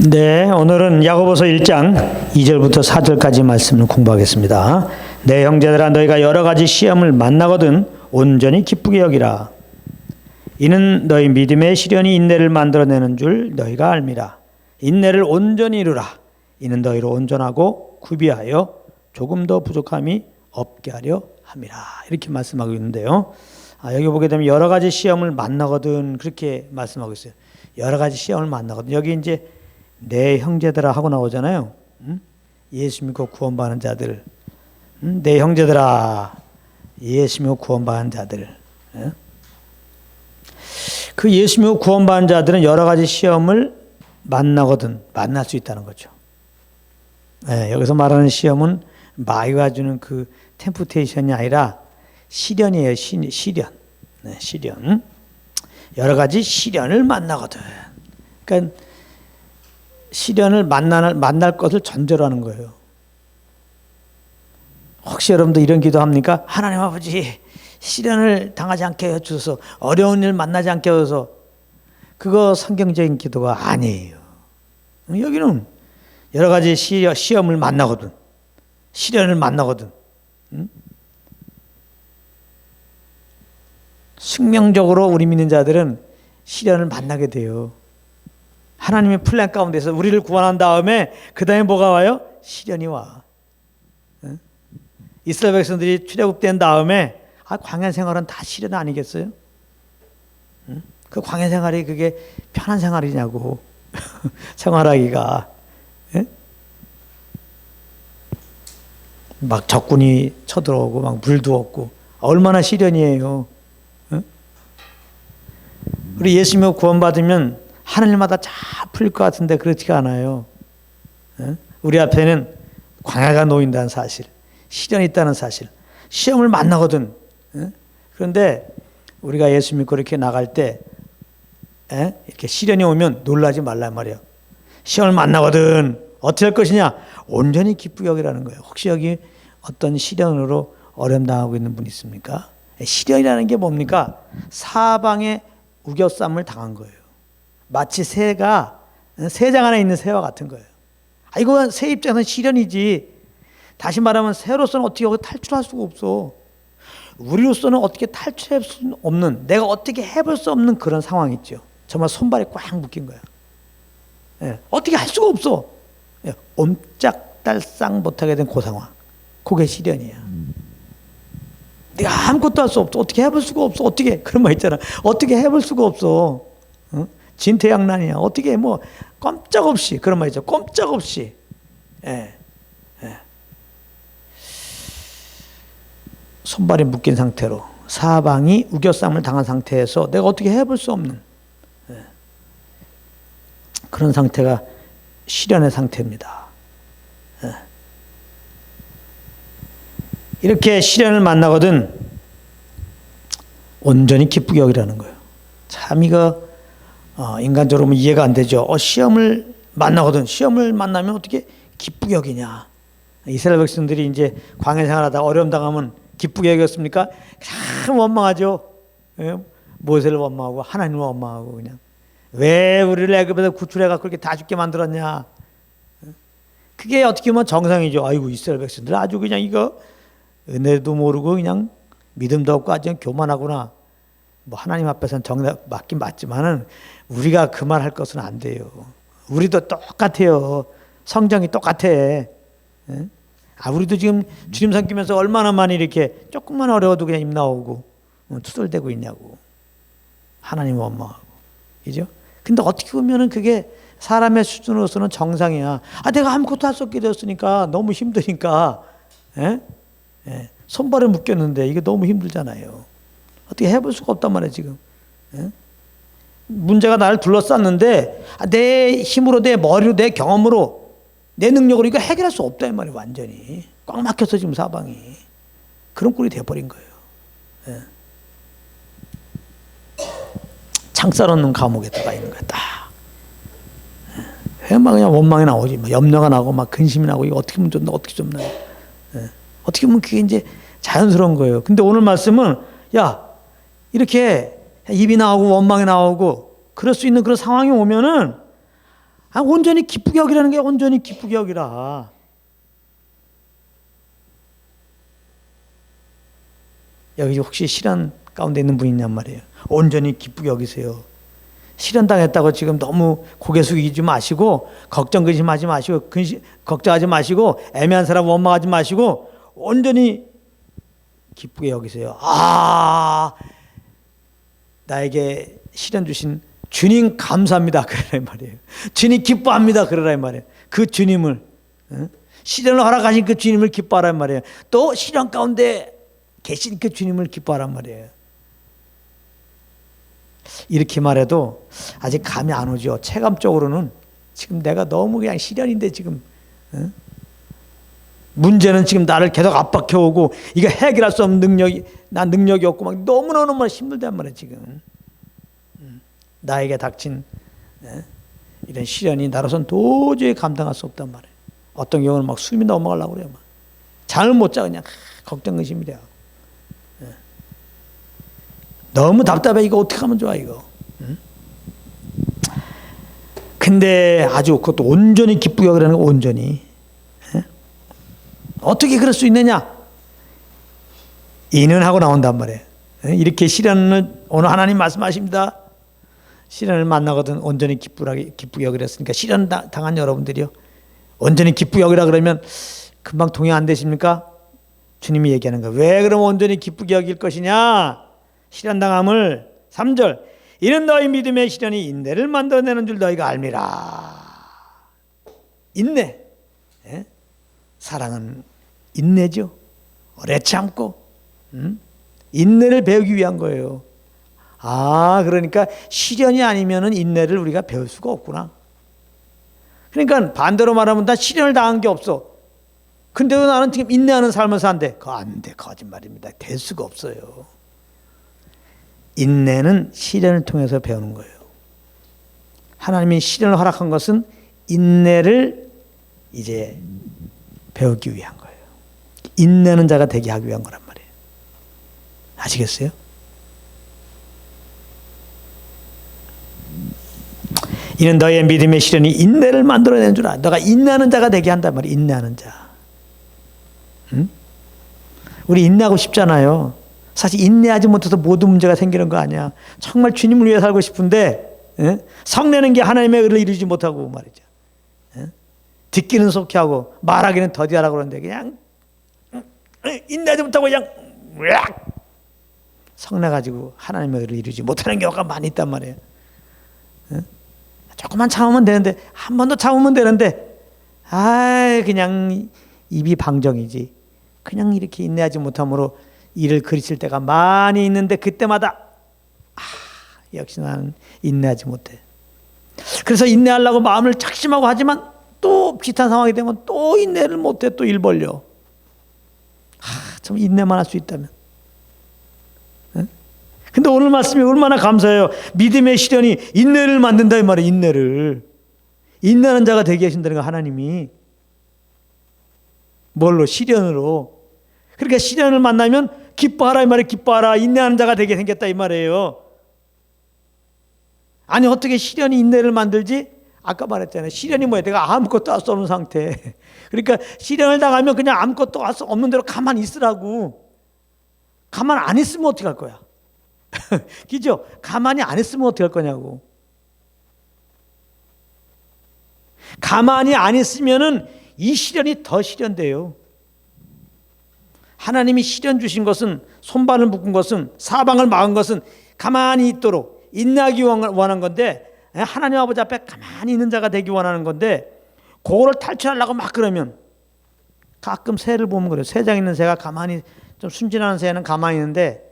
네, 오늘은 야고보서 1장 2절부터 4절까지 말씀을 공부하겠습니다. 내 형제들아, 너희가 여러 가지 시험을 만나거든 온전히 기쁘게 여기라. 이는 너희 믿음의 시련이 인내를 만들어내는 줄 너희가 알미라. 인내를 온전히 이루라. 이는 너희를 온전하고 구비하여 조금 더 부족함이 없게 하려 함이라. 이렇게 말씀하고 있는데요. 여기 보게 되면 여러 가지 시험을 만나거든 그렇게 말씀하고 있어요. 여러 가지 시험을 만나거든. 여기 이제 내 형제들아 하고 나오잖아요. 예수 믿고 구원받은 자들. 내 형제들아, 예수 믿고 구원받은 자들. 그 예수 믿고 구원받은 자들은 여러 가지 시험을 만나거든 만날 수 있다는 거죠. 여기서 말하는 시험은 마귀가 주는 그 템프테이션이 아니라 시련이에요. 시련. 시련. 여러 가지 시련을 만나거든. 그러니까 시련을 만날 것을 전제로 하는 거예요. 혹시 여러분도 이런 기도 합니까? 하나님 아버지, 시련을 당하지 않게 해주셔서, 어려운 일 만나지 않게 해줘서. 그거 성경적인 기도가 아니에요. 여기는 여러 가지 시험을 만나거든. 시련을 만나거든. 숙명적으로 우리 믿는 자들은 시련을 만나게 돼요. 하나님의 플랜 가운데서 우리를 구원한 다음에 그 다음에 뭐가 와요? 시련이 와. 이스라엘 백성들이 출애굽된 다음에 광야 생활은 다 시련 아니겠어요? 그 광야 생활이 그게 편한 생활이냐고. 생활하기가. 막 적군이 쳐들어오고 막 물도 없고 얼마나 시련이에요. 우리 예수 믿고 구원받으면 하늘마다 다 풀릴 것 같은데 그렇지가 않아요. 우리 앞에는 광야가 놓인다는 사실, 시련이 있다는 사실, 시험을 만나거든. 그런데 우리가 예수 믿고 이렇게 나갈 때 이렇게 시련이 오면 놀라지 말란 말이에요. 시험을 만나거든. 어떻게 할 것이냐? 온전히 기쁘게 여기라는 거예요. 혹시 여기 어떤 시련으로 어려움 당하고 있는 분 있습니까? 시련이라는 게 뭡니까? 사방에 우겨쌈을 당한 거예요. 마치 새가 새장 안에 있는 새와 같은 거예요. 이거 새 입장에서는 시련이지. 다시 말하면 새로서는 어떻게 탈출할 수가 없어. 우리로서는 어떻게 탈출할 수 없는, 내가 어떻게 해볼 수 없는 그런 상황이 있죠. 정말 손발이 꽉 묶인 거야. 어떻게 할 수가 없어. 옴짝달싹 못하게 된 그 상황. 그게 시련이야. 내가 아무것도 할 수 없어. 어떻게 해볼 수가 없어. 어떻게. 그런 말 있잖아. 어떻게 해볼 수가 없어. 진퇴양난이야. 어떻게 뭐 꼼짝없이. 그런 말 있죠. 꼼짝없이. 손발이 묶인 상태로 사방이 우겨쌈을 당한 상태에서 내가 어떻게 해볼 수 없는 그런 상태가 시련의 상태입니다. 이렇게 시련을 만나거든 온전히 기쁘게 여기라는 거예요. 참 이거 인간적으로 보면 이해가 안 되죠. 시험을 만나거든. 시험을 만나면 어떻게 기쁘게 여기냐. 이스라엘 백성들이 이제 광야 생활하다가 어려움 당하면 기쁘게 여겼습니까? 참 원망하죠. 모세를 원망하고 하나님을 원망하고 그냥. 왜 우리를 애굽에서 구출해갖고 그렇게 다 죽게 만들었냐. 그게 어떻게 보면 정상이죠. 아이고 이스라엘 백성들 아주 그냥 이거 은혜도 모르고 그냥 믿음도 없고 아주 교만하구나. 뭐 하나님 앞에서는 정답 맞긴 맞지만은 우리가 그 말 할 것은 안 돼요. 우리도 똑같아요. 성정이 똑같아. 우리도 지금 주님 섬기면서 얼마나 많이 이렇게 조금만 어려워도 그냥 입 나오고 투덜대고 있냐고. 하나님 원망하고. 그죠? 근데 어떻게 보면은 그게 사람의 수준으로서는 정상이야. 내가 아무것도 할 수 없게 되었으니까 너무 힘드니까. 손발에 묶였는데 이게 너무 힘들잖아요. 어떻게 해볼 수가 없단 말이에요, 지금. 문제가 나를 둘러쌌는데 내 힘으로, 내 머리로, 내 경험으로, 내 능력으로 이거 해결할 수 없다 이 말이에요. 완전히 꽉 막혔어 지금 사방이. 그런 꼴이 돼버린 거예요. 창살 없는 감옥에 들어가 있는 거야. 딱. 막 그냥 원망이 나오지. 막 염려가 나고 막 근심이 나고 이거 어떻게 하면 좋나 어떻게 좀 나요. 어떻게 보면 그게 이제 자연스러운 거예요. 근데 오늘 말씀은 이렇게 입이 나오고 원망이 나오고 그럴 수 있는 그런 상황이 오면은 온전히 기쁘게 여기라는 게 온전히 기쁘게 여기라. 여기 혹시 시련 가운데 있는 분이 있냔 말이에요. 온전히 기쁘게 여기세요. 시련 당했다고 지금 너무 고개 숙이지 마시고 걱정 근심하지 마시고 걱정하지 마시고 애매한 사람 원망하지 마시고 온전히 기쁘게 여기세요. 나에게 시련 주신 주님 감사합니다. 그러라 말이에요. 주님 기뻐합니다. 그러라 말이에요. 그 주님을 시련을 허락하신 그 주님을 기뻐하란 말이에요. 또 시련 가운데 계신 그 주님을 기뻐하란 말이에요. 이렇게 말해도 아직 감이 안 오죠. 체감적으로는 지금 내가 너무 그냥 시련인데 지금 문제는 지금 나를 계속 압박해오고 이거 해결할 수 없는 능력이 없고 막 너무너무 힘들단 말이에요. 지금 나에게 닥친 이런 시련이 나로선 도저히 감당할 수 없단 말이에요. 어떤 경우는 막 숨이 넘어가려고 그래요. 막. 잠을 못 자 그냥 걱정 근심이 돼요. 너무 답답해. 이거 어떻게 하면 좋아 이거. 근데 아주 그것도 온전히 기쁘게 여기라는 거. 온전히 어떻게 그럴 수 있느냐? 이는 하고 나온단 말이에요. 이렇게 시련을 오늘 하나님 말씀하십니다. 시련을 만나거든 온전히 기쁘게 여기랬으니까 시련 당한 여러분들이요 온전히 기쁘게 여기라 그러면 금방 동의 안 되십니까? 주님이 얘기하는 거예요. 왜 그럼 온전히 기쁘게 여길 것이냐? 시련 당함을 3절 이는 너희 믿음의 시련이 인내를 만들어내는 줄 너희가 알미라. 인내. 사랑은 인내죠. 오래 참고 인내를 배우기 위한 거예요. 그러니까 시련이 아니면은 인내를 우리가 배울 수가 없구나. 그러니까 반대로 말하면 나 시련을 당한 게 없어. 근데도 나는 지금 인내하는 삶을 산대. 그거 안 돼. 거짓말입니다. 될 수가 없어요. 인내는 시련을 통해서 배우는 거예요. 하나님이 시련을 허락한 것은 인내를 이제 배우기 위한 거예요. 인내하는 자가 되게 하기 위한 거란 말이에요. 아시겠어요? 이는 너의 믿음의 시련이 인내를 만들어내는 줄 알아. 너가 인내하는 자가 되게 한단 말이야. 인내하는 자. 우리 인내하고 싶잖아요. 사실 인내하지 못해서 모든 문제가 생기는 거 아니야. 정말 주님을 위해 살고 싶은데 성내는 게 하나님의 의를 이루지 못하고 말이죠. 듣기는 속히 하고 말하기는 더디하라고 그러는데 그냥 인내하지 못하고 그냥 성내가지고 하나님의 의를 이루지 못하는 경우가 많이 있단 말이에요. 조금만 참으면 되는데 한 번 더 참으면 되는데 그냥 입이 방정이지. 그냥 이렇게 인내하지 못함으로 일을 그르칠 때가 많이 있는데 그때마다 역시 나는 인내하지 못해. 그래서 인내하려고 마음을 작심하고 하지만 또 비슷한 상황이 되면 또 인내를 못해. 또 일 벌려. 참 인내만 할 수 있다면. 근데 오늘 말씀이 얼마나 감사해요. 믿음의 시련이 인내를 만든다 이 말이에요. 인내를. 인내하는 자가 되게 하신다는 거 하나님이. 뭘로? 시련으로. 그러니까 시련을 만나면 기뻐하라 이 말이에요. 기뻐하라. 인내하는 자가 되게 생겼다 이 말이에요. 아니 어떻게 시련이 인내를 만들지? 아까 말했잖아요. 시련이 뭐야? 내가 아무것도 할 수 없는 상태. 그러니까 시련을 당하면 그냥 아무것도 할 수 없는 대로 가만히 있으라고. 가만 안 있으면 어떻게 할 거야? 그죠? 가만히 안 있으면 어떻게 할 거냐고. 가만히 안 있으면은 이 시련이 더 시련돼요. 하나님이 시련 주신 것은, 손발을 묶은 것은, 사방을 막은 것은 가만히 있도록 인내하기 원한 건데, 하나님 아버지 앞에 가만히 있는 자가 되기 원하는 건데, 그거를 탈출하려고 막 그러면, 가끔 새를 보면 그래요. 새장 있는 새가 가만히, 좀 순진한 새는 가만히 있는데,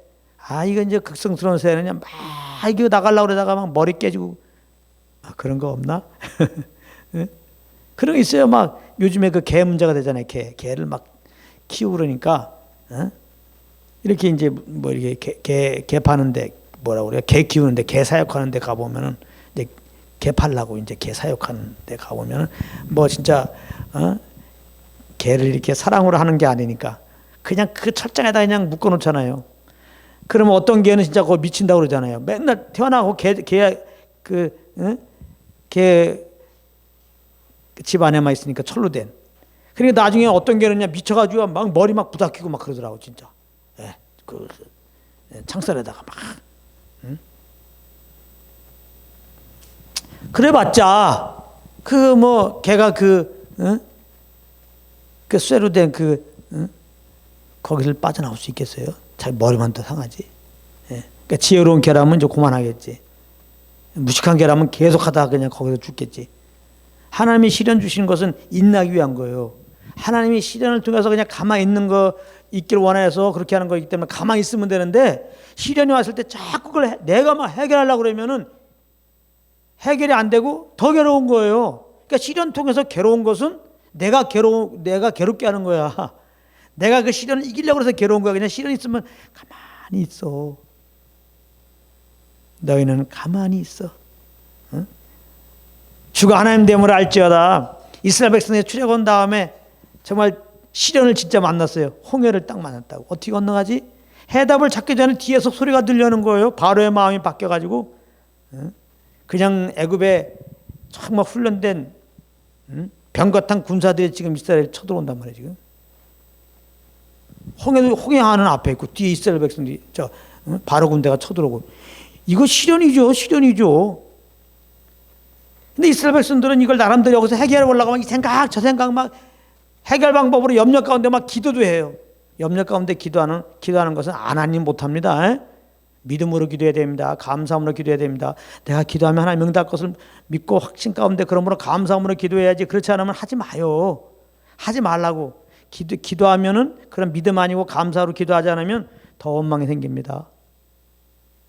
이거 이제 극성스러운 새는 그냥 막 이거 나가려고 그러다가 막 머리 깨지고, 그런 거 없나? 그런 게 있어요. 막 요즘에 그 개 문제가 되잖아요. 개를 막 키우고 그러니까, 이렇게 이제 뭐 이렇게 개 파는데 뭐라고 그래요? 개 키우는데 개 사육하는데 가 보면은 이제 개 팔라고 이제 개 사육하는데 가 보면은 뭐 진짜 개를 이렇게 사랑으로 하는 게 아니니까 그냥 그 철장에다 그냥 묶어 놓잖아요. 그러면 어떤 개는 진짜 그거 미친다고 그러잖아요. 맨날 태어나고 개 집 안에만 있으니까 철로 된. 그러니까 나중에 어떤 게는냐 미쳐가지고 막 머리 막 부닥히고 막 그러더라고 진짜. 예, 그 창살에다가 막. 응? 그래봤자 그 뭐 걔가 그 쇠로 된 거기를 빠져나올 수 있겠어요? 자기 머리만 더 상하지. 예. 그러니까 지혜로운 개라면 이제 그만하겠지. 무식한 개라면 계속하다가 그냥 거기서 죽겠지. 하나님이 시련 주시는 것은 인나기 위한 거예요. 하나님이 시련을 통해서 그냥 가만히 있는 거 있기를 원해서 그렇게 하는 거이기 때문에 가만히 있으면 되는데 시련이 왔을 때 자꾸 그걸 내가 막 해결하려고 그러면은 해결이 안 되고 더 괴로운 거예요. 그러니까 시련 통해서 괴로운 것은 내가 괴롭게 하는 거야. 내가 그 시련을 이기려고 해서 괴로운 거야. 그냥 시련 있으면 가만히 있어. 너희는 가만히 있어. 응? 주가 하나님 됨을 알지어다. 이스라엘 백성이 출애굽한 다음에 정말 시련을 진짜 만났어요. 홍해를 딱 만났다고. 어떻게 건너가지? 해답을 찾기 전에 뒤에서 소리가 들려오는 거예요. 바로의 마음이 바뀌어가지고 그냥 애굽에 정말 훈련된 병거탄 군사들이 지금 이스라엘에 쳐들어온단 말이에요. 지금 홍해하는 앞에 있고 뒤에 이스라엘 백성들이 바로 군대가 쳐들어오고 이거 시련이죠. 시련이죠. 근데 이스라엘 백성들은 이걸 나름대로 여기서 해결하려고 막 이 생각 저 생각 막 해결 방법으로 염려 가운데 막 기도도 해요. 염려 가운데 기도하는 것은 안 하니 못합니다. 믿음으로 기도해야 됩니다. 감사함으로 기도해야 됩니다. 내가 기도하면 하나님 응답할 것을 믿고 확신 가운데 그러므로 감사함으로 기도해야지. 그렇지 않으면 하지 마요. 하지 말라고. 기도하면은 그런 믿음 아니고 감사로 기도하지 않으면 더 원망이 생깁니다.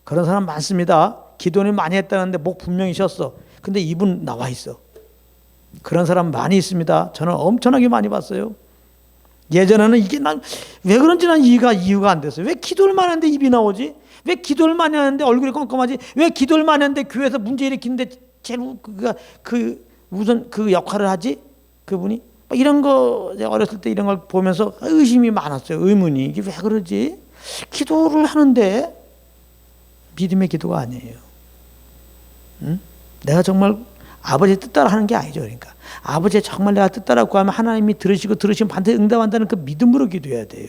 그런 사람 많습니다. 기도는 많이 했다는데 목 분명히 쉬었어. 근데 입은 나와 있어. 그런 사람 많이 있습니다. 저는 엄청나게 많이 봤어요. 예전에는 이게 난 왜 그런지 난 이유가 안 됐어요. 왜 기도를 많이 하는데 입이 나오지? 왜 기도를 많이 하는데 얼굴이 껌껌하지? 왜 기도를 많이 하는데 교회에서 문제 일으키는데 제일 우선 그 역할을 하지? 그분이? 이런 거 어렸을 때 이런 걸 보면서 의심이 많았어요. 의문이. 이게 왜 그러지? 기도를 하는데 믿음의 기도가 아니에요. 응? 내가 정말 아버지의 뜻대로 하는 게 아니죠. 그러니까 아버지의 정말 내가 뜻대로 구하면 하나님이 들으시면 반드시 응답한다는 그 믿음으로 기도해야 돼요.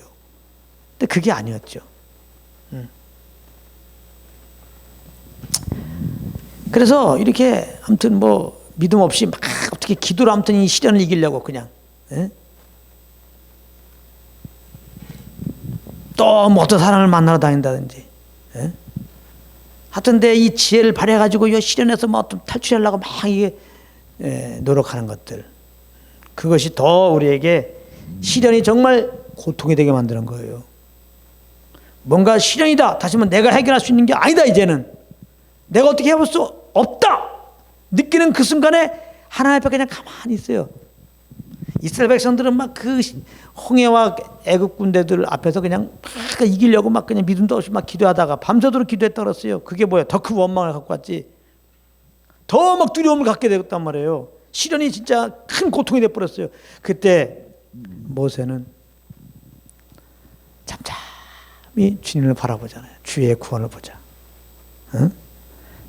근데 그게 아니었죠. 그래서 이렇게 아무튼 뭐 믿음 없이 막 어떻게 기도로 아무튼 이 시련을 이기려고 그냥 또 뭐 어떤 사람을 만나러 다닌다든지 하여튼 이 지혜를 발휘해가지고 이 시련에서 뭐 좀 탈출하려고 막 이게 노력하는 것들 그것이 더 우리에게 시련이 정말 고통이 되게 만드는 거예요. 뭔가 시련이다. 다시 한번 내가 해결할 수 있는 게 아니다. 이제는 내가 어떻게 해볼 수 없다 느끼는 그 순간에 하나님 앞에 그냥 가만히 있어요. 이스라엘 백성들은 막 그 홍해와 애굽 군대들 앞에서 그냥 막 이기려고 막 그냥 믿음도 없이 막 기도하다가 밤새도록 기도했다 그랬어요. 그게 뭐야? 더 큰 원망을 갖고 왔지. 더 막 두려움을 갖게 되었단 말이에요. 시련이 진짜 큰 고통이 돼버렸어요. 그때 모세는 잠잠히 주님을 바라보잖아요. 주의 구원을 보자. 응?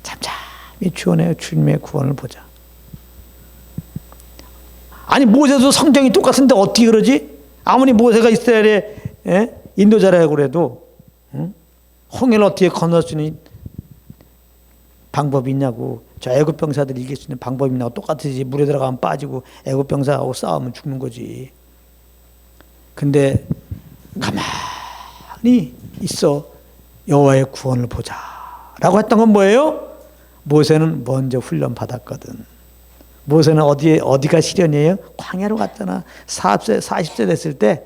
잠잠히 주님의 구원을 보자. 아니 모세도 성정이 똑같은데 어떻게 그러지? 아무리 모세가 이스라엘의 인도자라고 그래도 홍해를 어떻게 건널 수 있는 방법이 있냐고. 저 애굽 병사들이 이길 수 있는 방법이 있냐고. 똑같이 물에 들어가면 빠지고 애굽 병사하고 싸우면 죽는 거지. 근데 가만히 있어. 여호와의 구원을 보자 라고 했던 건 뭐예요? 모세는 먼저 훈련 받았거든. 모세는 어디가 시련이에요? 광야로 갔잖아. 40세 됐을 때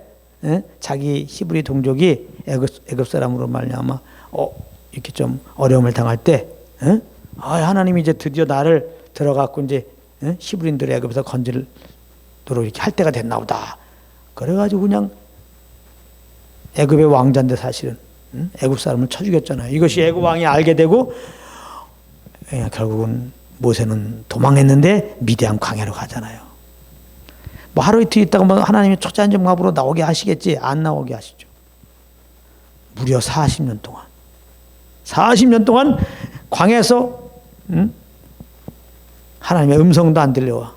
자기 히브리 동족이 애굽 사람으로 말미암아 이렇게 좀 어려움을 당할 때 하나님이 이제 드디어 나를 들어갖고 이제 히브리인들을 애굽에서 건지도록 이렇게 할 때가 됐나 보다. 그래가지고 그냥 애굽의 왕자인데 사실은 애굽 사람을 쳐 죽였잖아요. 이것이 애굽 왕이 알게 되고 결국은 모세는 도망했는데 미디안 광야로 가잖아요. 뭐 하루 이틀 있다가 뭐 하나님이 초자연정합으로 나오게 하시겠지. 안 나오게 하시죠. 무려 40년 동안 광야에서 하나님의 음성도 안 들려와.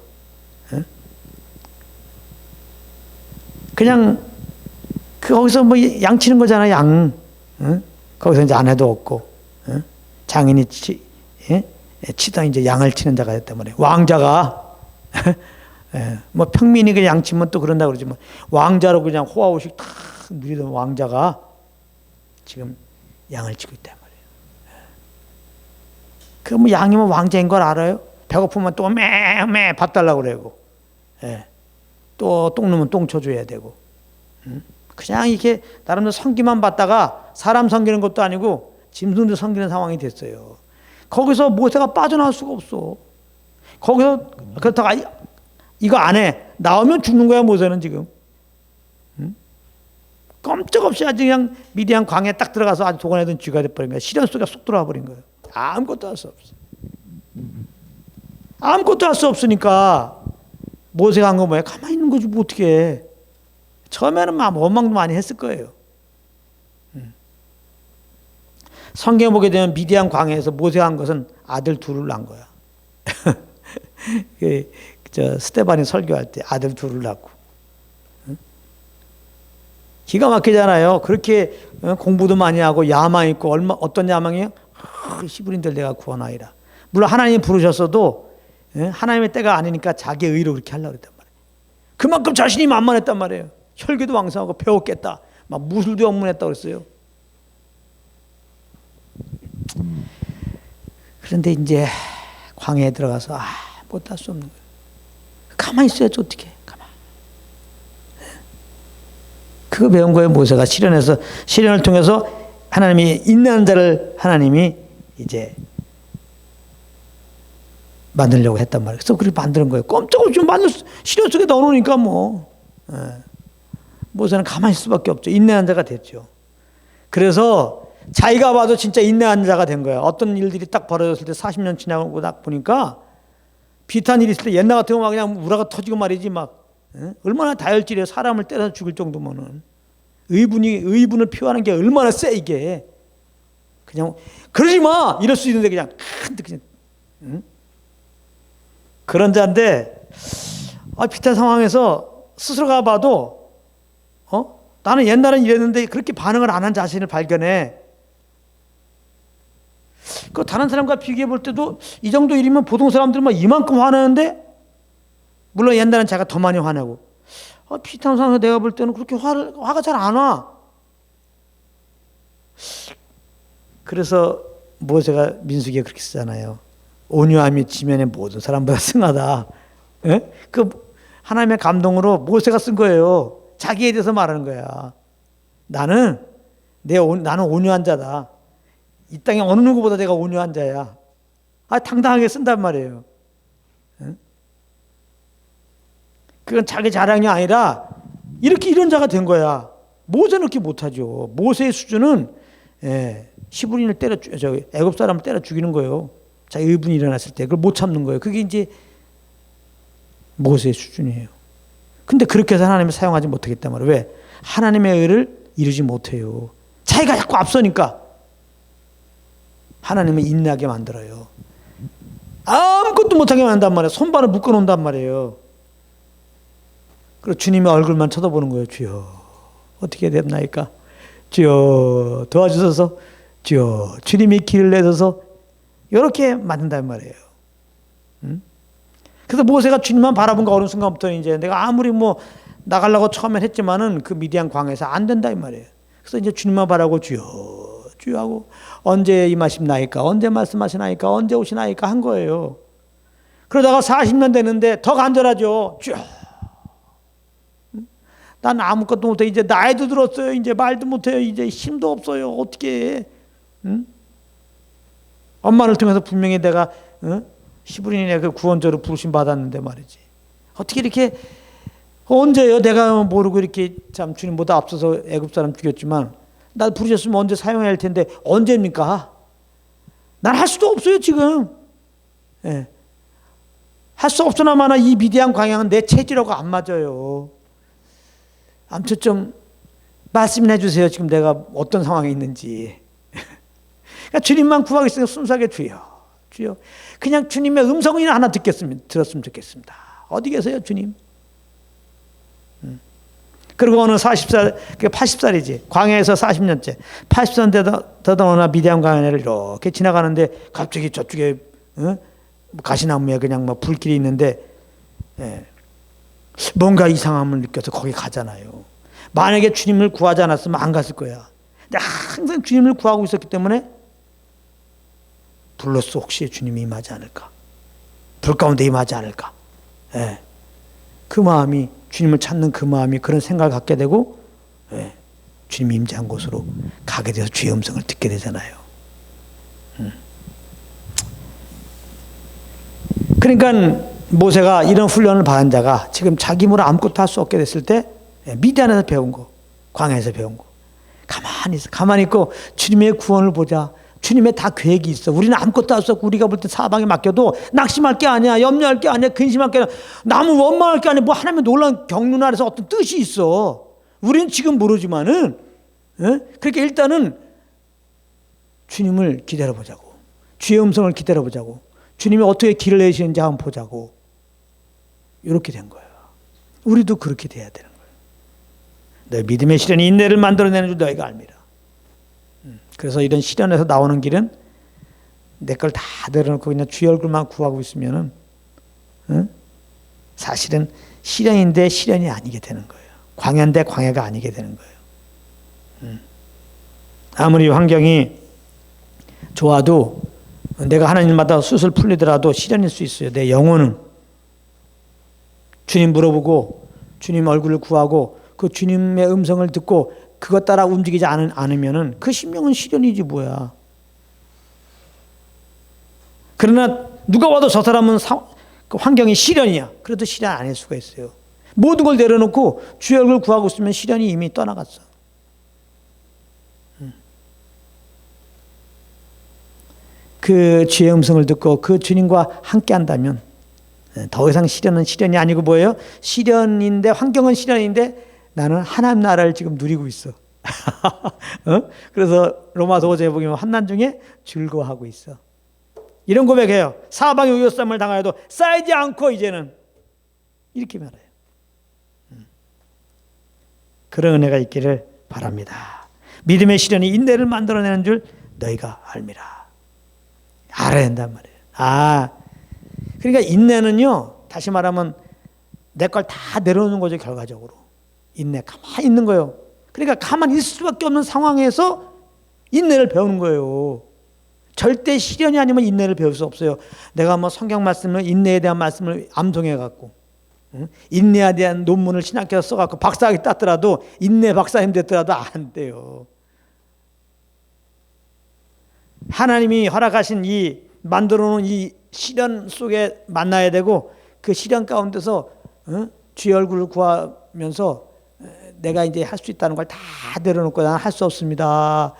그냥 거기서 뭐 양치는 거잖아, 양. 응? 거기서 이제 아내도 없고, 응? 장인이 치던 이제 양을 치는 자가 됐단 말이에요. 왕자가 예, 뭐 평민이 그 양치면 또 그런다 그러지 뭐 왕자로 그냥 호화호식 탁 누리던 왕자가 지금 양을 치고 있단 말이에요. 그럼 양이면 왕자인 걸 알아요? 배고프면 또 매매 밥 달라고 그러고, 예. 또 똥 누면 똥 쳐줘야 되고, 그냥 이렇게 나름대로 섬기만 받다가 사람 섬기는 것도 아니고 짐승도 섬기는 상황이 됐어요. 거기서 모세가 빠져나올 수가 없어. 거기서 그렇다가 이거 안 해. 나오면 죽는 거야, 모세는 지금. 꼼짝없이 아주 그냥 미디안 광야에 딱 들어가서 아주 도가내던 쥐가 돼버린 거야. 시련 속에 쏙 들어와 버린 거예요. 아무것도 할 수 없어. 아무것도 할 수 없으니까 모세가 한 거 뭐야? 가만히 있는 거지 뭐 어떻게 해. 처음에는 막 원망도 많이 했을 거예요. 성경에 보게 되면 미디안 광야에서 모세가 한 것은 아들 둘을 낳은 거야. 스데반이 설교할 때 아들 둘을 낳고. 기가 막히잖아요. 그렇게 공부도 많이 하고 야망 있고 어떤 야망이에요? 히브리인들 내가 구원하리라. 물론 하나님이 부르셨어도 하나님의 때가 아니니까 자기의 의로 그렇게 하려고 했단 말이에요. 그만큼 자신이 만만했단 말이에요. 혈기도 왕성하고 배웠겠다. 막 무술도 영문했다고 그랬어요. 그런데 이제 광야에 들어가서 못할 수 없는 거예요. 가만히 있어야지 어떻게. 가만히. 그거 배운 거예요. 모세가 시련을 통해서 하나님이 인내하는 자를 하나님이 이제 만들려고 했단 말이에요. 그래서 그렇게 만드는 거예요. 꼼짝없이 시련 속에 넣어놓으니까 뭐. 모세는 가만히 있을 수밖에 없죠. 인내하는 자가 됐죠. 그래서 자기가 봐도 진짜 인내하는 자가 된 거예요. 어떤 일들이 딱 벌어졌을 때 40년 지나고 딱 보니까 비슷한 일이 있을 때 옛날 같으면 막 그냥 우라가 터지고 말이지 막 얼마나 다혈질이에요. 사람을 때려서 죽일 정도면은 의분을 표하는 게 얼마나 세 이게. 그냥 그러지 마 이럴 수 있는데 그냥 그런 자인데 비슷한 상황에서 스스로가 봐도 나는 옛날엔 이랬는데 그렇게 반응을 안 한 자신을 발견해. 그 다른 사람과 비교해 볼 때도 이 정도 일이면 보통 사람들은 막 이만큼 화내는데 물론 옛날엔 제가 더 많이 화내고 비슷한 상황에서 내가 볼 때는 그렇게 화가 잘 안 와. 그래서 모세가 민수기에 그렇게 쓰잖아요. 온유함이 지면의 모든 사람보다 승하다. 예? 그 하나님의 감동으로 모세가 쓴 거예요. 자기에 대해서 말하는 거야. 나는 온유한 자다. 이 땅에 어느 누구보다 내가 온유한 자야. 당당하게 쓴단 말이에요. 그건 자기 자랑이 아니라 이런 자가 된 거야. 모세는 그렇게 못하죠. 모세의 수준은 히브리인을 애굽 사람을 때려 죽이는 거예요. 자기 의분이 일어났을 때 그걸 못 참는 거예요. 그게 이제 모세의 수준이에요. 근데 그렇게 해서 하나님을 사용하지 못하겠단 말이에요. 왜? 하나님의 의를 이루지 못해요. 자기가 자꾸 앞서니까 하나님은 인내하게 만들어요. 아무것도 못하게 만든단 말이에요. 손발을 묶어놓는단 말이에요. 그리고 주님의 얼굴만 쳐다보는 거예요. 주여 어떻게 됐나이까? 주여 도와주셔서 주여 주님이 길을 내셔서 이렇게 만든단 말이에요. 그래서 모세가 주님만 바라본 거 어느 순간부터 이제 내가 아무리 뭐 나가려고 처음엔 했지만은 그 미디안 광야에서 안 된다 이 말이에요. 그래서 이제 주님만 바라고 주여 주여 하고 언제 임하시나이까 언제 말씀하시나이까 언제 오시나이까 한 거예요. 그러다가 40년 됐는데 더 간절하죠. 주여 난 아무것도 못해. 이제 나이도 들었어요. 이제 말도 못해요. 이제 힘도 없어요. 어떻게 해? 응? 엄마를 통해서 분명히 내가 히브리인의 그 구원자로 부르심 받았는데 말이지. 어떻게 이렇게 언제요? 내가 모르고 이렇게 참 주님보다 앞서서 애굽 사람 죽였지만 날 부르셨으면 언제 사용해야 할 텐데 언제입니까? 난 할 수도 없어요 지금. 예. 할 수 없으나마나 이 미디안 광야는 내 체질하고 안 맞아요. 아무튼 좀 말씀해 주세요. 지금 내가 어떤 상황에 있는지. 그러니까 주님만 구하겠으니까 순수하게 주여. 그냥 주님의 음성이나 하나 들었으면 좋겠습니다. 어디 계세요, 주님? 그리고 어느 40살, 80살이지. 광야에서 40년째. 80년 되던 어느 미디안 광야를 이렇게 지나가는데 갑자기 저쪽에 가시나무에 그냥 뭐 불길이 있는데 뭔가 이상함을 느껴서 거기 가잖아요. 만약에 주님을 구하지 않았으면 안 갔을 거야. 근데 항상 주님을 구하고 있었기 때문에 불로써 혹시 주님이 임하지 않을까? 불 가운데 임하지 않을까? 그 마음이, 주님을 찾는 그 마음이 그런 생각을 갖게 되고 주님이 임재한 곳으로 가게 돼서 주의 음성을 듣게 되잖아요. 그러니까 모세가 이런 훈련을 받은 자가 지금 자기 힘으로 아무것도 할 수 없게 됐을 때 미디안에서 배운 거, 광야에서 배운 거, 가만히 있어, 가만히 있고 주님의 구원을 보자. 주님의 다 계획이 있어. 우리는 아무것도 할 수 없고 우리가 볼 때 사방에 맡겨도 낙심할 게 아니야, 염려할 게 아니야, 근심할 게 아니야, 나무 원망할 게 아니야. 뭐 하나님의 놀라운 경륜 아래서 어떤 뜻이 있어. 우리는 지금 모르지만은 그렇게 일단은 주님을 기다려보자고, 주의 음성을 기다려보자고, 주님이 어떻게 길을 내시는지 한번 보자고, 이렇게 된 거예요. 우리도 그렇게 돼야 되는 거예요. 너 믿음의 시련이 인내를 만들어내는 줄 너희가 압니다. 그래서 이런 시련에서 나오는 길은 내 걸 다 내려놓고 그냥 주의 얼굴만 구하고 있으면은 사실은 시련인데 시련이 아니게 되는 거예요. 광야인데 광야가 아니게 되는 거예요. 아무리 환경이 좋아도 내가 하나님마다 술술 풀리더라도 시련일 수 있어요. 내 영혼은 주님 물어보고 주님 얼굴을 구하고 그 주님의 음성을 듣고 그것 따라 움직이지 않으면은 그 심령은 시련이지 뭐야. 그러나 누가 와도 저 사람은 그 환경이 시련이야. 그래도 시련 아닐 수가 있어요. 모든 걸 내려놓고 주의 얼굴을 구하고 있으면 시련이 이미 떠나갔어. 그 주의 음성을 듣고 그 주님과 함께 한다면 더 이상 시련은 시련이 아니고 뭐예요? 시련인데, 환경은 시련인데 나는 하나님 나라를 지금 누리고 있어. 그래서 로마서 5장에 보면 환난 중에 즐거워하고 있어. 이런 고백해요. 사방에 우여쌈을 당하여도 쌓이지 않고 이제는, 이렇게 말해요. 그런 은혜가 있기를 바랍니다. 믿음의 시련이 인내를 만들어내는 줄 너희가 알미라. 알아야 한단 말이에요. 그러니까 인내는요, 다시 말하면 내 걸 다 내려놓는 거죠. 결과적으로 인내, 가만히 있는 거예요. 그러니까 가만히 있을 수밖에 없는 상황에서 인내를 배우는 거예요. 절대 시련이 아니면 인내를 배울 수 없어요. 내가 뭐 성경 말씀을, 인내에 대한 말씀을 암송해 갖고 인내에 대한 논문을 신학교에서 써갖고 박사학위 땄더라도, 인내 박사님 됐더라도 안 돼요. 하나님이 허락하신 이 만들어 놓은 이 시련 속에 만나야 되고, 그 시련 가운데서 주의 얼굴을 구하면서 내가 이제 할 수 있다는 걸 다 내려놓고 나는 할 수 없습니다.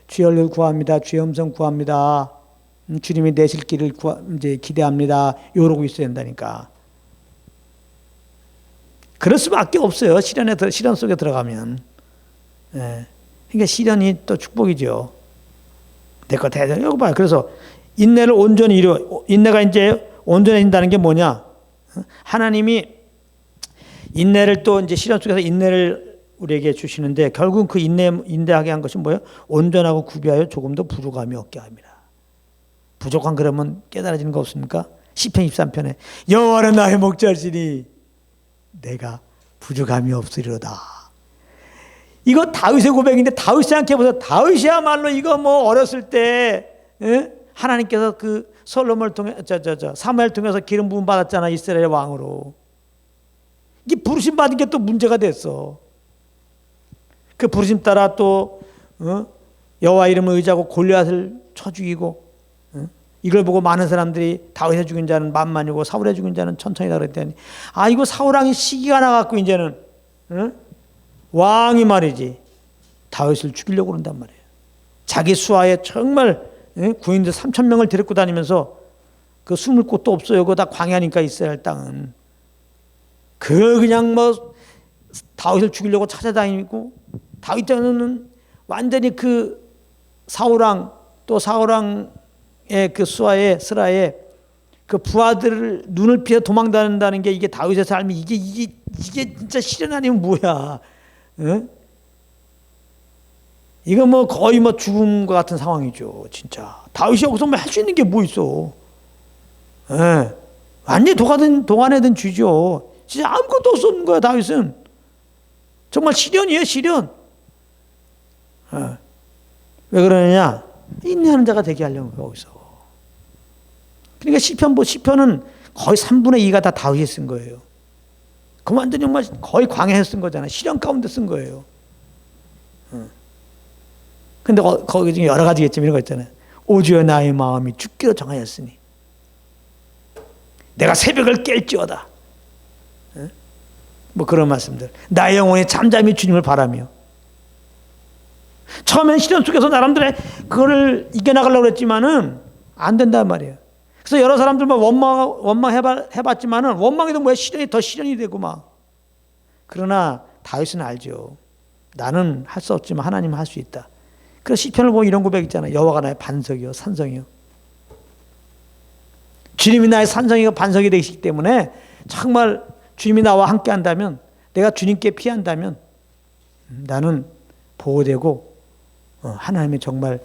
주의 얼굴 구합니다. 주의 음성 구합니다. 주님이 내실 길을 이제 기대합니다. 이러고 있어야 된다니까. 그럴 수밖에 없어요. 시련 속에 들어가면. 그러니까 시련이 또 축복이죠. 내 거 다 해야. 여기 봐요. 그래서 인내를 온전히 인내가 이제 온전해진다는 게 뭐냐? 하나님이 인내를 또 이제 시련 속에서 인내를 우리에게 주시는데, 결국 그 인내하게 한 것이 뭐예요? 온전하고 구비하여 조금 더 부족함이 없게 합니다. 부족한 그러면 깨달아지는 거 없습니까? 시편 23편에 여호와는 나의 목자시니 내가 부족함이 없으리로다. 이거 다윗의 고백인데, 다윗이 생각해보세요. 다윗이야말로 이거 뭐 어렸을 때 하나님께서 그 솔로몬을 통해 사무엘 통해서 기름 부음 받았잖아. 이스라엘 왕으로. 이게 부르심 받은 게 또 문제가 됐어. 그 부르심 따라 또 여호와 이름을 의지하고 골리앗을 쳐 죽이고, 이걸 보고 많은 사람들이 다윗의 죽인 자는 만만이고 사울의 죽인 자는 천천히다 그랬더니, 이거 사울 왕이 시기가 나갖고 이제는 왕이 말이지 다윗을 죽이려고 그런단 말이에요. 자기 수하에 정말 구인들 3,000명을 데리고 다니면서 그 숨을 곳도 없어요. 그거 다 광야니까 이스라엘 땅은. 그냥 뭐 다윗을 죽이려고 찾아다니고, 다윗 때는 완전히 그 사울왕, 또 사울왕의 그 수하에 스라에 그 부하들을 눈을 피해 도망다닌다는 게, 이게 다윗의 삶이 이게 진짜 시련 아니면 뭐야? 예? 이거 뭐 거의 뭐 죽음과 같은 상황이죠. 진짜 다윗이 여기서 뭐 할 수 있는 게 뭐 있어? 예. 완전히 도가내든 쥐죠. 진짜 아무것도 없는 거야. 다윗은 정말 시련이에요. 시련. 예. 왜 그러느냐? 인내하는 자가 되게 하려고 거기서. 그러니까 시편은 거의 3분의 2가 다 다윗이 쓴 거예요. 그 완전 정말 거의 광야에서 쓴 거잖아요. 시련 가운데 쓴 거예요. 근데 거기 중에 여러 가지겠지만 이런 거 있잖아요. 오주여 나의 마음이 죽기로 정하였으니 내가 새벽을 깰지어다. 뭐 그런 말씀들. 나의 영혼이 잠잠히 주님을 바라며. 처음엔 시련 속에서 나름대로 그거를 이겨나가려고 했지만은 안 된단 말이에요. 그래서 여러 사람들 막 원망 해봤지만은 원망해도 뭐야 시련이 더 시련이 되고 막. 그러나 다윗은 알죠. 나는 할 수 없지만 하나님은 할 수 있다. 그래서 시편을 보면 이런 고백 있잖아요. 여호와가 나의 반석이요 산성이요. 주님이 나의 산성이고 반석이 되시기 때문에 정말 주님이 나와 함께 한다면 내가 주님께 피한다면 나는 보호되고 하나님이 정말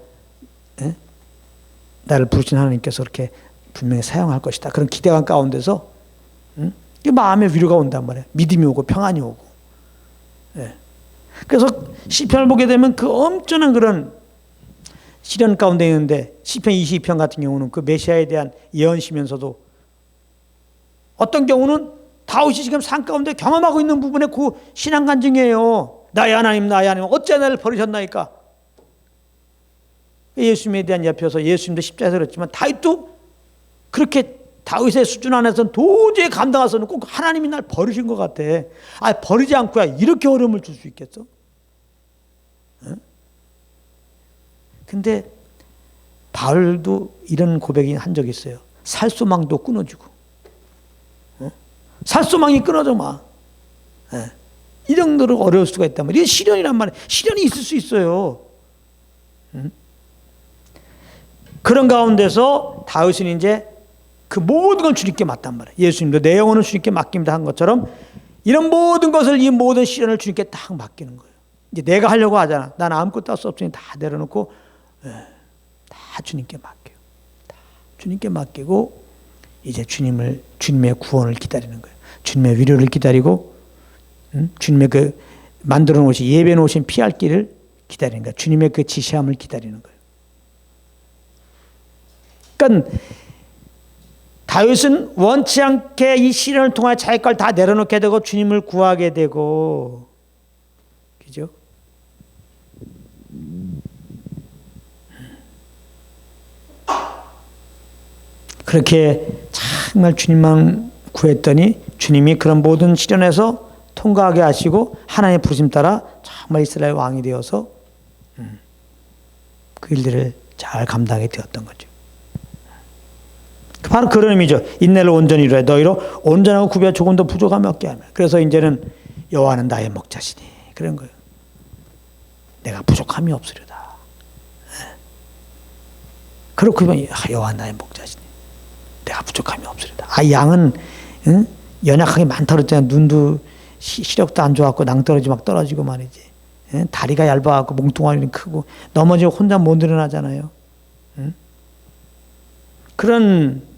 나를 부르신 하나님께서 그렇게 분명히 사용할 것이다. 그런 기대감 가운데서 마음의 위로가 온단 말이에요. 믿음이 오고 평안이 오고. 그래서 시편을 보게 되면 그 엄청난 그런 시련 가운데 있는데 시편 22편 같은 경우는 그 메시아에 대한 예언시면서도 어떤 경우는 다윗이 지금 산 가운데 경험하고 있는 부분에 그 신앙 간증이에요. 나의 하나님 나의 하나님 어찌 나를 버리셨나이까. 예수님에 대한 옆에서 예수님도 십자가에서 그랬지만 다윗도 그렇게 다윗의 수준 안에서는 도저히 감당할 수 없는 꼭 하나님이 날 버리신 것 같아. 버리지 않고야 이렇게 어려움을 줄 수 있겠어? 근데 바울도 이런 고백이 한 적이 있어요. 살소망도 끊어지고 살소망이 끊어져 막. 이 정도로 어려울 수가 있단 말이에요. 이게 시련이란 말이에요. 시련이 있을 수 있어요. 그런 가운데서 다윗은 이제 그 모든 걸 주님께 맡단 말이에요. 예수님도 내 영혼을 주님께 맡깁니다 한 것처럼 이런 모든 것을 이 모든 시련을 주님께 딱 맡기는 거예요. 이제 내가 하려고 하잖아. 난 아무것도 할 수 없으니 다 내려놓고 다 주님께 맡겨요. 다 주님께 맡기고 이제 주님의 구원을 기다리는 거예요. 주님의 위로를 기다리고 주님의 그 만들어 놓으신 예배 놓으신 피할 길을 기다리는 거예요. 주님의 그 지시함을 기다리는 거예요. 그러니까 다윗은 원치 않게 이 시련을 통해 자기 걸 다 내려놓게 되고 주님을 구하게 되고, 그죠? 그렇게 정말 주님만 구했더니 주님이 그런 모든 시련에서 통과하게 하시고 하나님의 부르심 따라 정말 이스라엘 왕이 되어서 그 일들을 잘 감당하게 되었던 거죠. 바로 그런 의미죠. 인내를 온전히 이루어 너희로 온전하고 구비와 조금 더 부족함이 없게 하며. 그래서 이제는 여호와는 나의 목자시니 그런 거예요. 내가 부족함이 없으리다. 그렇게 보면 여호와는 나의 목자시니 내가 부족함이 없으리다. 양은 연약하게 많다 그랬잖아요. 눈도 시력도 안 좋았고 낭떠러지 막 떨어지고 말이지. 다리가 얇아갖고 몽뚱아리는 크고 넘어지고 혼자 못 일어나잖아요. 그런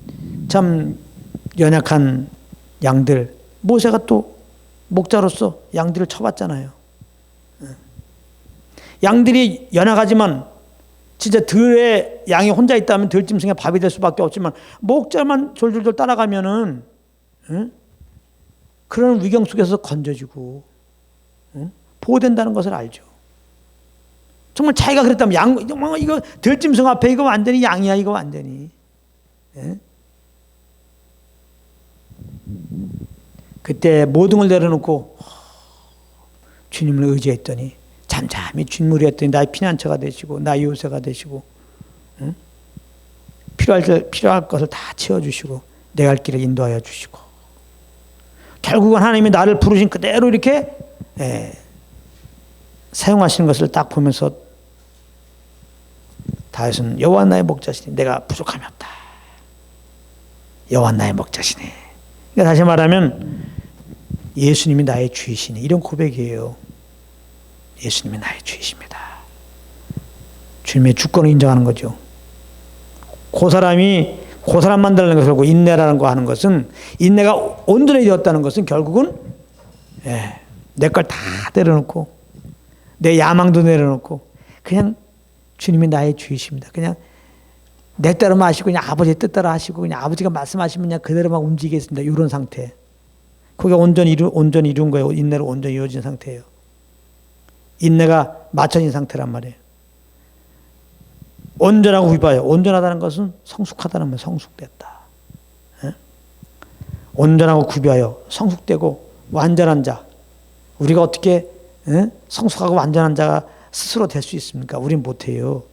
참 연약한 양들, 모세가 또 목자로서 양들을 쳐봤잖아요. 양들이 연약하지만 진짜 들에 양이 혼자 있다면 들짐승의 밥이 될 수밖에 없지만 목자만 졸졸졸 따라가면은 그런 위경 속에서 건져지고 보호된다는 것을 알죠. 정말 자기가 그랬다면 양 이거 들짐승 앞에 이거 완전히 양이야 이거 완전히. 그때 모든 걸 내려놓고 주님을 의지했더니 잠잠히 주님을 의했더니 나의 피난처가 되시고 나의 요새가 되시고 필요할 것을 다 채워주시고 내 갈 길을 인도하여 주시고 결국은 하나님이 나를 부르신 그대로 이렇게 사용하시는 것을 딱 보면서 다윗은 여호와 나의 목자시니 내가 부족함이 없다. 여호와 나의 목자시니. 그러니까 다시 말하면 예수님이 나의 주이시니 이런 고백이에요. 예수님이 나의 주이십니다. 주님의 주권을 인정하는 거죠. 그 사람 만들라는 것을 결국 인내라는 거 하는 것은, 인내가 온전히 되었다는 것은 결국은 내 걸 다 내려놓고 내 야망도 내려놓고 그냥 주님이 나의 주이십니다. 그냥 내 뜻대로 마시고 그냥 아버지의 뜻대로 하시고 그냥 아버지가 말씀하시면 그냥 그대로만 움직이겠습니다. 이런 상태. 그게 온전히 이룬 거예요. 인내로 온전히 이루어진 상태예요. 인내가 맞춰진 상태란 말이에요. 온전하고 구비하여. 온전하다는 것은 성숙하다는 말, 성숙됐다. 온전하고 구비하여 성숙되고 완전한 자. 우리가 어떻게 성숙하고 완전한 자가 스스로 될 수 있습니까? 우린 못해요.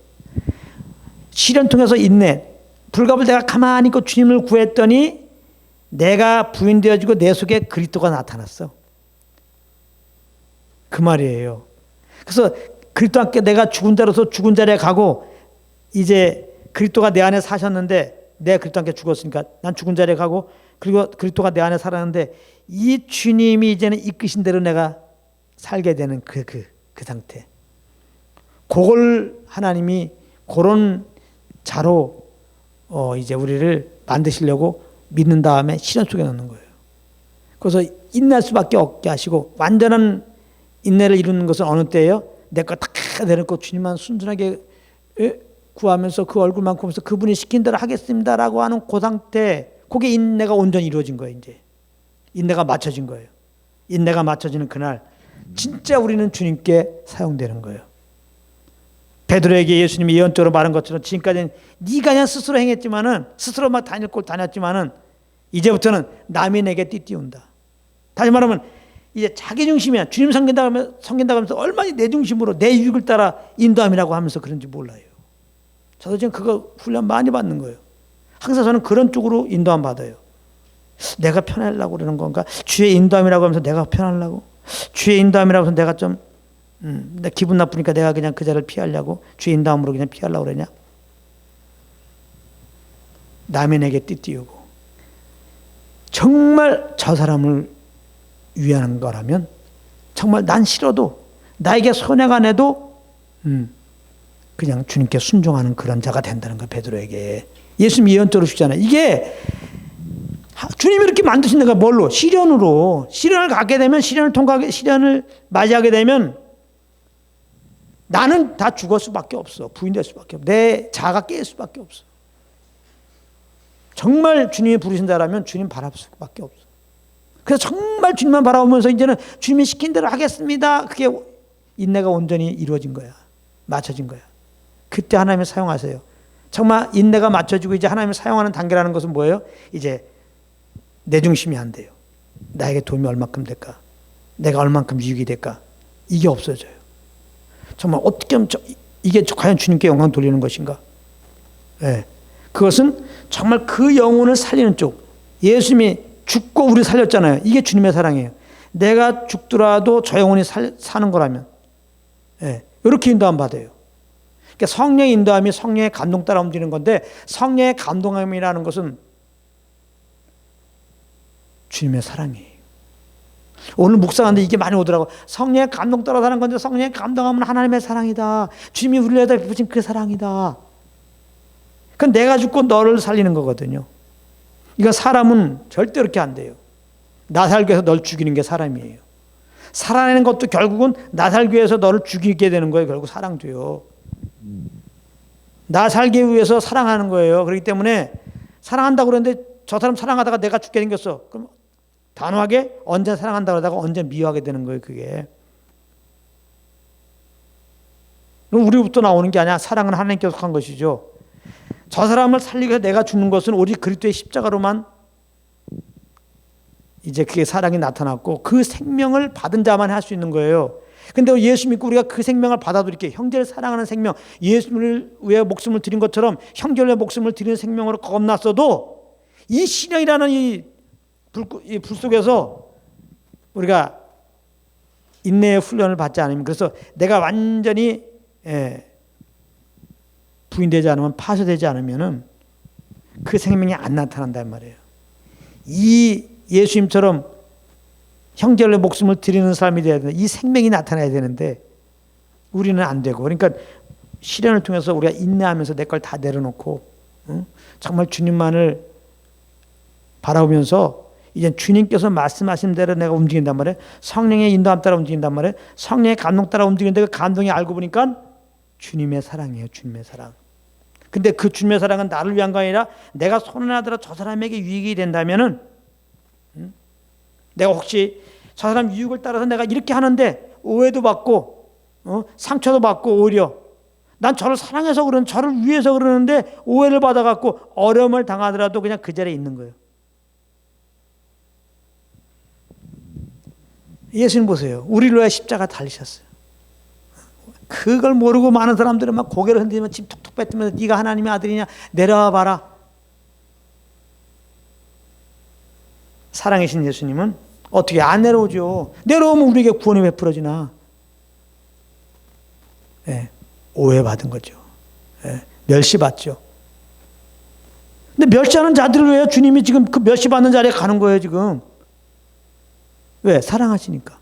시련 통해서 인내. 불갑을 내가 가만히 있고 주님을 구했더니 내가 부인되어지고 내 속에 그리스도가 나타났어. 그 말이에요. 그래서 그리스도와 함께 내가 죽은 자로서 죽은 자리에 가고 이제 그리스도가 내 안에 사셨는데 내가 그리스도와 함께 죽었으니까 난 죽은 자리에 가고 그리고 그리스도가 내 안에 살았는데 이 주님이 이제는 이끄신 대로 내가 살게 되는 그 상태. 그걸 하나님이 그런 자로 이제 우리를 만드시려고 믿는 다음에 시련 속에 넣는 거예요. 그래서 인내할 수밖에 없게 하시고 완전한 인내를 이루는 것은 어느 때예요? 내 거 다 내놓고 주님만 순전하게 구하면서 그 얼굴만 보면서 그분이 시킨 대로 하겠습니다라고 하는 그 상태, 그게 인내가 온전히 이루어진 거예요. 이제 인내가 맞춰진 거예요. 인내가 맞춰지는 그날 진짜 우리는 주님께 사용되는 거예요. 베드로에게 예수님이 예언적으로 말한 것처럼 지금까지는 네가 그냥 스스로 행했지만은 스스로 막 다닐 곳 다녔지만은 이제부터는 남이 내게 띠띠운다. 다시 말하면 이제 자기 중심이야. 주님 섬긴다고 하면서 얼마나 내 중심으로 내 유익을 따라 인도함이라고 하면서 그런지 몰라요. 저도 지금 그거 훈련 많이 받는 거예요. 항상 저는 그런 쪽으로 인도함 받아요. 내가 편하려고 그러는 건가? 주의 인도함이라고 하면서 내가 편하려고? 주의 인도함이라고 해서 내가 좀 내 기분 나쁘니까 내가 그냥 그 자리를 피하려고 주의 인도함으로 그냥 피하려고 그러냐? 남의 내게 띠띠우고 정말 저 사람을 위하는 거라면 정말 난 싫어도 나에게 손해가 안 해도 그냥 주님께 순종하는 그런 자가 된다는 거예요. 베드로에게 예수님 예언적으로 주잖아요. 이게 주님이 이렇게 만드신 데가 뭘로? 시련으로. 시련을 갖게 되면 시련을 맞이하게 되면 나는 다 죽을 수밖에 없어. 부인될 수밖에 없어. 내 자아가 깨질 수밖에 없어. 정말 주님이 부르신 자라면 주님 바라볼 수밖에 없어. 그래서 정말 주님만 바라보면서 이제는 주님이 시킨 대로 하겠습니다. 그게 인내가 온전히 이루어진 거야. 맞춰진 거야. 그때 하나님이 사용하세요. 정말 인내가 맞춰지고 이제 하나님이 사용하는 단계라는 것은 뭐예요? 이제 내 중심이 안 돼요. 나에게 도움이 얼마큼 될까? 내가 얼만큼 유익이 될까? 이게 없어져요. 정말 어떻게 하면 이게 과연 주님께 영광 돌리는 것인가? 네. 그것은 정말 그 영혼을 살리는 쪽. 예수님이 죽고 우리 살렸잖아요. 이게 주님의 사랑이에요. 내가 죽더라도 저 영혼이 사는 거라면. 네. 이렇게 인도함 받아요. 그러니까 성령의 인도함이 성령의 감동 따라 움직이는 건데 성령의 감동함이라는 것은 주님의 사랑이에요. 오늘 묵상하는데 이게 많이 오더라고. 성령의 감동 따라 사는 건데 성령의 감동하면 하나님의 사랑이다. 주님이 우리를 위해 베푸신 그 사랑이다. 그건 내가 죽고 너를 살리는 거거든요. 이거 사람은 절대 그렇게 안 돼요. 나 살기 위해서 널 죽이는 게 사람이에요. 살아내는 것도 결국은 나 살기 위해서 너를 죽이게 되는 거예요. 결국 사랑도요. 나 살기 위해서 사랑하는 거예요. 그렇기 때문에 사랑한다고 그러는데 저 사람 사랑하다가 내가 죽게 생겼어. 그럼 단호하게 언제 사랑한다고 하다가 언제 미워하게 되는 거예요. 그게. 그럼 우리부터 나오는 게 아니야. 사랑은 하나님께서 속한 것이죠. 저 사람을 살리기 위해서 내가 죽는 것은 오직 그리스도의 십자가로만 이제 그게 사랑이 나타났고 그 생명을 받은 자만 할 수 있는 거예요. 근데 예수 믿고 우리가 그 생명을 받아들일게 형제를 사랑하는 생명, 예수를 위해 목숨을 드린 것처럼 형제를 위해 목숨을 드리는 생명으로 거듭났어도 이 신령이라는 이 불 속에서 우리가 인내의 훈련을 받지 않으면, 그래서 내가 완전히 부인되지 않으면, 파쇄되지 않으면은 그 생명이 안 나타난단 말이에요. 이 예수님처럼 형제를 목숨을 드리는 삶이 돼야 되는데 이 생명이 나타나야 되는데 우리는 안 되고. 그러니까 시련을 통해서 우리가 인내하면서 내 걸 다 내려놓고 정말 주님만을 바라보면서 이제 주님께서 말씀하신 대로 내가 움직인단 말이에요. 성령의 인도함 따라 움직인단 말이에요. 성령의 감동 따라 움직이는데 그 감동이 알고 보니까 주님의 사랑이에요. 주님의 사랑. 근데 그 주님의 사랑은 나를 위한 거 아니라 내가 손해나더라도 저 사람에게 유익이 된다면은 내가 혹시 저 사람 유익을 따라서 내가 이렇게 하는데 오해도 받고 상처도 받고 오히려 난 저를 사랑해서 그러는 저를 위해서 그러는데 오해를 받아갖고 어려움을 당하더라도 그냥 그 자리에 있는 거예요. 예수님 보세요. 우리를 위해 십자가 달리셨어요. 그걸 모르고 많은 사람들은 막 고개를 흔들면 침 툭툭 뱉으면서 네가 하나님의 아들이냐 내려와 봐라. 사랑이신 예수님은 어떻게 안 내려오죠. 내려오면 우리에게 구원이 베풀어지나. 네, 오해받은 거죠. 네, 멸시받죠. 근데 멸시하는 자들을 위해 주님이 지금 그 멸시받는 자리에 가는 거예요 지금. 왜? 사랑하시니까.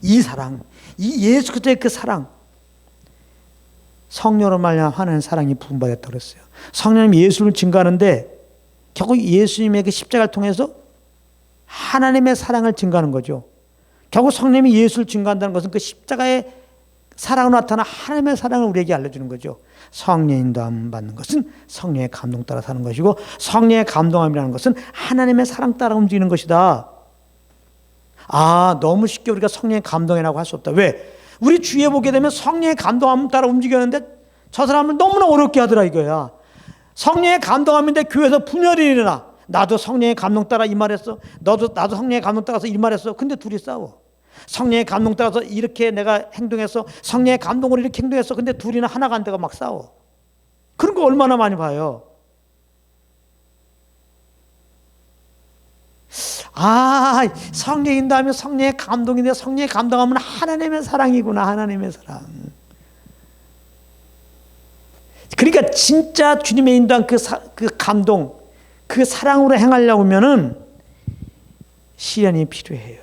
이 사랑, 이 예수 그리스도의 그 사랑, 성령으로 말미암아 사랑이 부음받았다고 그랬어요. 성령님이 예수를 증거하는데 결국 예수님의 그 십자가를 통해서 하나님의 사랑을 증거하는 거죠. 결국 성령님이 예수를 증거한다는 것은 그 십자가의 사랑으로 나타나 하나님의 사랑을 우리에게 알려주는 거죠. 성령의 인도함 받는 것은 성령의 감동 따라 사는 것이고 성령의 감동함이라는 것은 하나님의 사랑 따라 움직이는 것이다. 너무 쉽게 우리가 성령의 감동이라고 할 수 없다. 왜? 우리 주위에 보게 되면 성령의 감동함 따라 움직였는데 저 사람을 너무나 어렵게 하더라 이거야. 성령의 감동함인데 교회에서 분열이 일어나. 나도 성령의 감동 따라 이 말했어. 나도 성령의 감동 따라서 이 말했어. 근데 둘이 싸워. 성령의 감동 따라서 이렇게 내가 행동했어. 성령의 감동으로 이렇게 행동했어. 근데 둘이는 하나가 안 되고 막 싸워. 그런 거 얼마나 많이 봐요. 성령의 인도하면 성령의 감동인데 성령의 감동하면 하나님의 사랑이구나. 하나님의 사랑. 그러니까 진짜 주님의 인도한 그 감동, 그 사랑으로 행하려고 하면은 시련이 필요해요.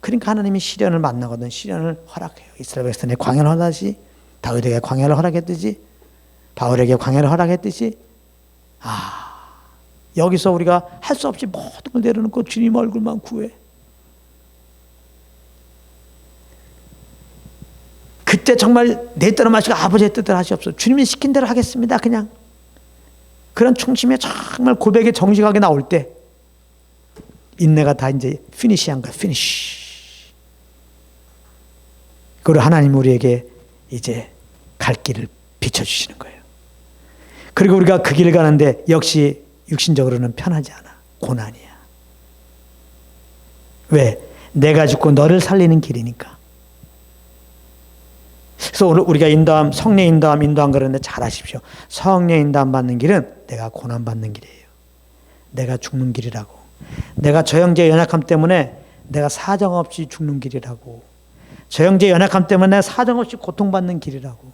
그러니까 하나님이 시련을 만나거든 시련을 허락해요. 이스라엘 백성의 광야를 허락하듯이 다윗에게 광야를 허락했듯이 바울에게 광야를 허락했듯이 여기서 우리가 할 수 없이 모든 걸 내려놓고 주님 얼굴만 구해. 그때 정말 내 뜻을 마시고 아버지의 뜻을 하시옵소서. 주님이 시킨 대로 하겠습니다. 그냥 그런 충심에 정말 고백에 정직하게 나올 때 인내가 다 이제 피니시한 거야. 피니시. 그리고 하나님 우리에게 이제 갈 길을 비춰주시는 거예요. 그리고 우리가 그 길을 가는데 역시 육신적으로는 편하지 않아. 고난이야. 왜? 내가 죽고 너를 살리는 길이니까. 그래서 오늘 우리가 성령 인도함 그러는데 잘 아십시오. 성령 인도함 받는 길은 내가 고난 받는 길이에요. 내가 죽는 길이라고. 내가 저 형제의 연약함 때문에 내가 사정없이 죽는 길이라고. 저 형제의 연약함 때문에 사정없이 고통받는 길이라고.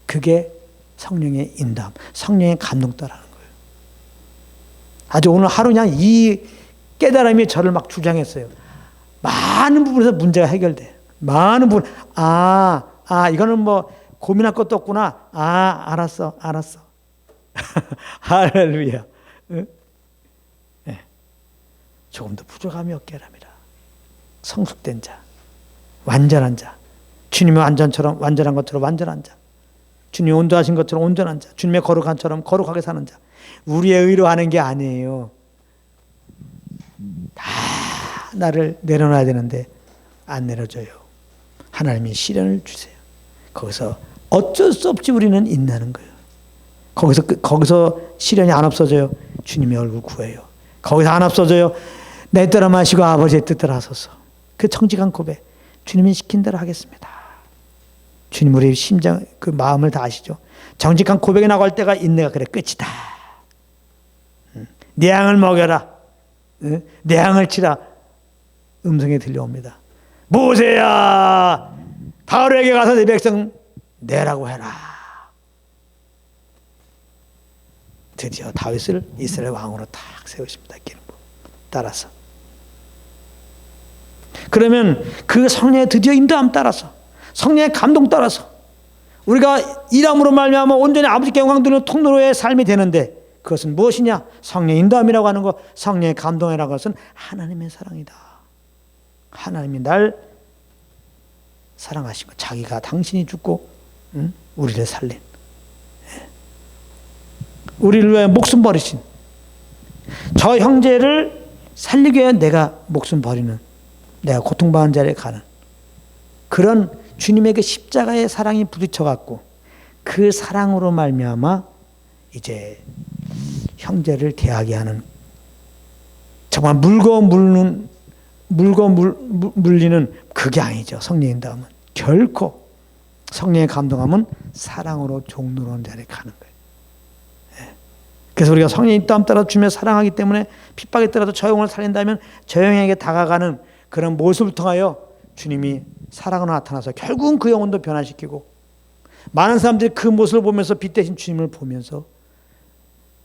그게 성령의 인도함, 성령의 감동 따라하는 거예요. 아주 오늘 하루 그냥 이 깨달음이 저를 막 주장했어요. 많은 부분에서 문제가 해결돼. 많은 부분. 이거는 뭐 고민할 것도 없구나. 알았어. 할렐루야. 네. 조금 더 부족함이 없게 하랍니다. 성숙된 자, 완전한 자, 주님의 완전한 것처럼 완전한 자, 주님이 온전하신 것처럼 온전한 자, 주님의 거룩한 처럼 거룩하게 사는 자. 우리의 의로 하는 게 아니에요. 다 나를 내려놔야 되는데 안 내려줘요. 하나님이 시련을 주세요. 거기서 어쩔 수 없이 우리는 인내하는 거예요. 거기서 시련이 안 없어져요. 주님의 얼굴 구해요. 거기서 안 없어져요. 내 뜻을 마시고 아버지의 뜻을 하소서. 그 정직한 고백. 주님이 시킨 대로 하겠습니다. 주님 우리의 심장, 그 마음을 다 아시죠. 정직한 고백이 나갈 때가 인내가 그래 끝이다. 내 양을 먹여라. 내 양을 치라. 음성이 들려옵니다. 모세야, 바로에게 가서 내 백성 내라고 해라. 드디어 다윗을 이스라엘 왕으로 딱 세우십니다. 기름 따라서. 그러면 그 성령의 드디어 인도함 따라서 성령의 감동 따라서 우리가 일함으로 말미암아 온전히 아버지께 영광 돌리는 통로의 삶이 되는데, 그것은 무엇이냐? 성령의 인도함이라고 하는 것, 성령의 감동이라고 하는 것은 하나님의 사랑이다. 하나님이 날 사랑하신 것, 자기가 당신이 죽고 우리를 살린, 우리를 위해 목숨 버리신, 저 형제를 살리기 위해 내가 목숨 버리는, 내가 고통받은 자리에 가는 그런 주님에게 십자가의 사랑이 부딪혀갖고 그 사랑으로 말미암아 이제 형제를 대하게 하는, 정말 물리는 그게 아니죠. 성령의 인도함은 결코, 성령의 감동함은 사랑으로 종로로는 자리에 가는 거예요. 그래서 우리가 성령의 인도함 따라 주며 사랑하기 때문에 핍박에 따라서 저 영을 살린다면 저 영에게 다가가는 그런 모습을 통하여 주님이 사랑으로 나타나서 결국은 그 영혼도 변화시키고, 많은 사람들이 그 모습을 보면서 빛 대신 주님을 보면서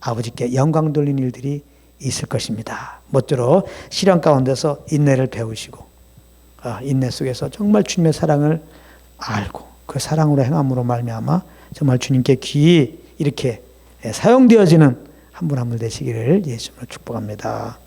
아버지께 영광 돌리는 일들이 있을 것입니다. 모쪼록 시련 가운데서 인내를 배우시고, 인내 속에서 정말 주님의 사랑을 알고 그 사랑으로 행함으로 말미암아 정말 주님께 귀히 이렇게 사용되어지는 한 분 한 분 되시기를 예수님으로 축복합니다.